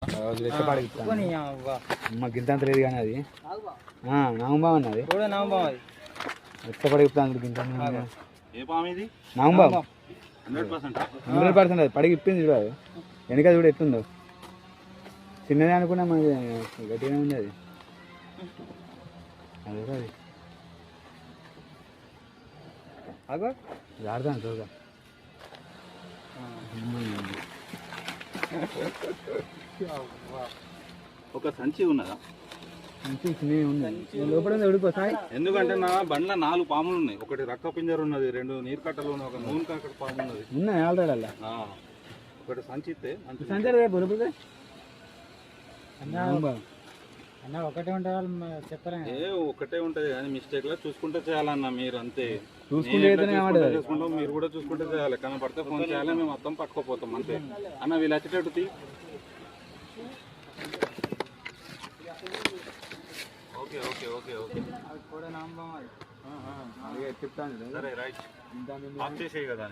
లెక్క పడిస్తాను మాకు గింత అంత లేదు కానీ అది నాగంబాం అన్నది ఎట్లా పడిగిస్తాను గింత నాగంబాం 100% అది పడిగి ఇప్పింది చూడాలి వెనక చూడు ఎట్లుందో చిన్నదే అనుకున్నా మనకి గట్టిగానే ఉంది అది అదే జాడతాను చూడగా ఒక సంచి ఉన్నదా లోపల ఉడిపోతాయి ఎందుకంటే నా బండ్ల 4 పాములు ఉన్నాయి. ఒకటి రక్క పింజర్ ఉన్నది, 2 నీరు కట్టలు ఉన్నాయి, ఒక నూనె కాకర పాము ఉన్నది. ఉన్నాయి ఆల్రెడీ అలా ఒకటి సంచి ఇస్తే అన్న ఒకటే ఉంటుంది చెప్పరా ఒకటే ఉంటది కానీ మిస్టేక్ లా చూసుకుంటే చేయాలన్న మీరు అంతే చూసుకుంటాం మీరు కూడా చూసుకుంటే చేయాలి. కనపడితే ఫోన్ చేయాలి, మేము మొత్తం పట్టుకోపోతాం అంతే. అన్న వీళ్ళు వచ్చేటట్టు ఓకే ఓకే ఓకే ఓకే చెప్తాను సరే రైట్ ఆఫ్ చేసేయి కదా.